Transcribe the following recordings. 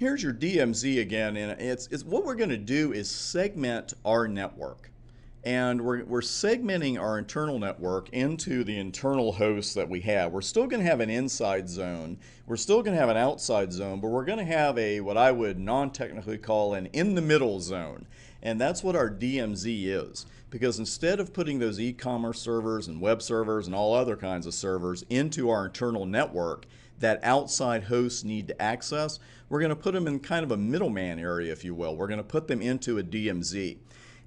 Here's your DMZ again, and it's what we're going to do is segment our network. And we're segmenting our internal network into the internal hosts that we have. We're still going to have an inside zone. We're still going to have an outside zone, but we're going to have a what I would non-technically call an in-the-middle zone. And that's what our DMZ is. Because instead of putting those e-commerce servers and web servers and all other kinds of servers into our internal network that outside hosts need to access, we're going to put them in kind of a middleman area, if you will. We're going to put them into a DMZ.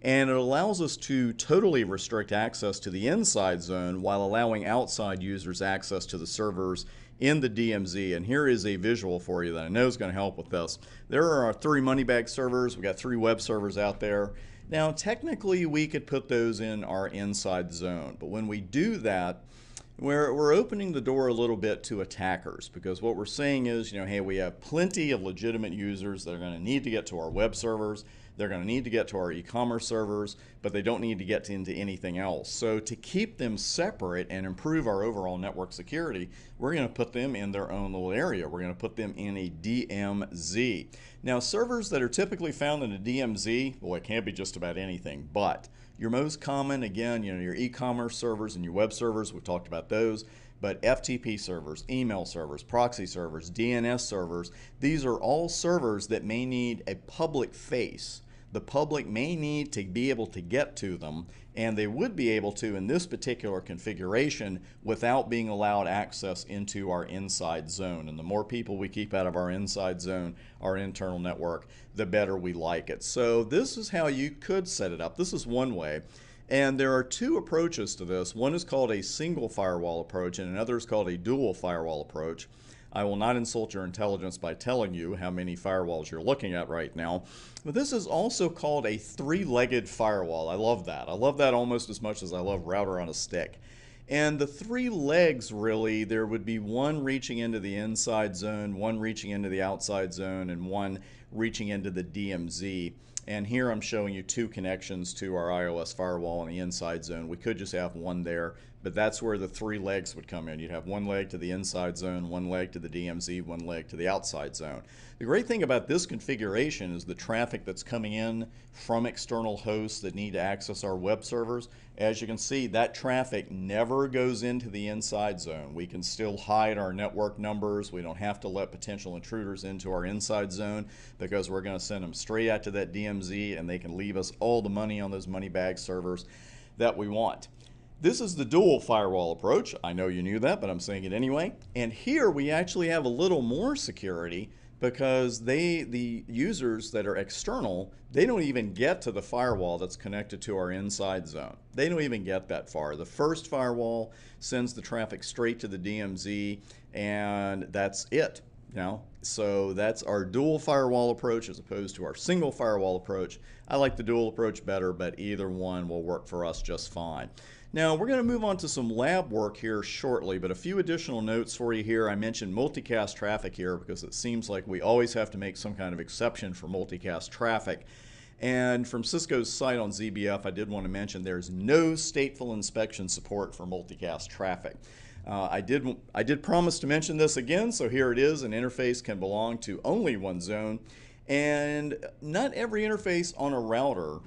And it allows us to totally restrict access to the inside zone while allowing outside users access to the servers in the DMZ. And here is a visual for you that I know is going to help with this. There are our 3 money bag servers. We've got 3 web servers out there. Now, technically, we could put those in our inside zone. But when we do that, we're opening the door a little bit to attackers, because what we're saying is, hey, we have plenty of legitimate users that are going to need to get to our web servers. They're going to need to get to our e-commerce servers, but they don't need to get into anything else. So to keep them separate and improve our overall network security, we're going to put them in their own little area. We're going to put them in a DMZ. Now, servers that are typically found in a DMZ, well, it can't be just about anything, but your most common, again, your e-commerce servers and your web servers, we've talked about those, but FTP servers, email servers, proxy servers, DNS servers, these are all servers that may need a public face. The public may need to be able to get to them, and they would be able to in this particular configuration without being allowed access into our inside zone. And the more people we keep out of our inside zone, our internal network, the better we like it. So this is how you could set it up. This is one way. And there are 2 approaches to this. One is called a single firewall approach, and another is called a dual firewall approach. I will not insult your intelligence by telling you how many firewalls you're looking at right now, but this is also called a 3-legged firewall. I love that. I love that almost as much as I love router on a stick. And the 3 legs, really, there would be one reaching into the inside zone, one reaching into the outside zone, and one reaching into the DMZ. And here I'm showing you 2 connections to our iOS firewall in the inside zone. We could just have one there, but that's where the 3 legs would come in. You'd have one leg to the inside zone, one leg to the DMZ, one leg to the outside zone. The great thing about this configuration is the traffic that's coming in from external hosts that need to access our web servers. As you can see, that traffic never goes into the inside zone. We can still hide our network numbers. We don't have to let potential intruders into our inside zone, because we're going to send them straight out to that DMZ, and they can leave us all the money on those money bag servers that we want. This is the dual firewall approach. I know you knew that, but I'm saying it anyway. And here we actually have a little more security, because the users that are external, they don't even get to the firewall that's connected to our inside zone. They don't even get that far. The first firewall sends the traffic straight to the DMZ, and that's it. So that's our dual firewall approach as opposed to our single firewall approach. I like the dual approach better, but either one will work for us just fine. Now, we're going to move on to some lab work here shortly, but a few additional notes for you here. I mentioned multicast traffic here because it seems like we always have to make some kind of exception for multicast traffic. And from Cisco's site on ZBF, I did want to mention there's no stateful inspection support for multicast traffic. I did promise to mention this again, so here it is. An interface can belong to only one zone, and not every interface on a router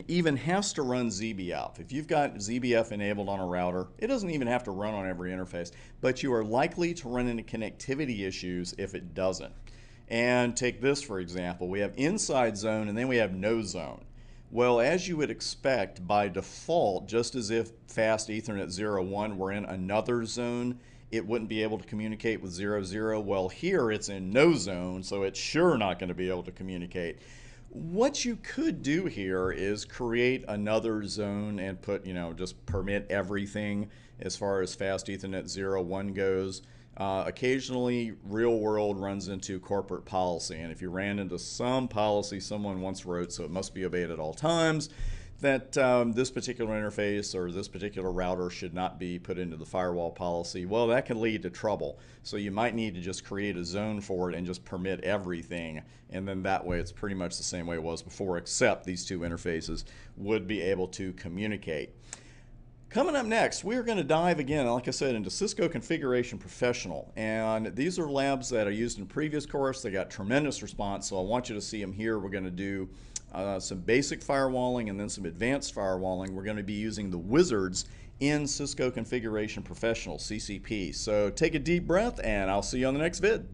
even has to run ZBF. If you've got ZBF enabled on a router, it doesn't even have to run on every interface, but you are likely to run into connectivity issues if it doesn't. And take this for example. We have inside zone and then we have no zone. Well, as you would expect, by default, just as if fast Ethernet 0.1 were in another zone, it wouldn't be able to communicate with 0.0. Well, here it's in no zone, so it's sure not going to be able to communicate. What you could do here is create another zone and put, just permit everything as far as fast Ethernet 0.1 goes. Occasionally, real world runs into corporate policy, and if you ran into some policy someone once wrote, so it must be obeyed at all times, that this particular interface or this particular router should not be put into the firewall policy, well, that can lead to trouble. So you might need to just create a zone for it and just permit everything, and then that way it's pretty much the same way it was before, except these 2 interfaces would be able to communicate. Coming up next, we're going to dive again, like I said, into Cisco Configuration Professional. And these are labs that I used in a previous course. They got tremendous response, so I want you to see them here. We're going to do some basic firewalling and then some advanced firewalling. We're going to be using the wizards in Cisco Configuration Professional, CCP. So take a deep breath, and I'll see you on the next vid.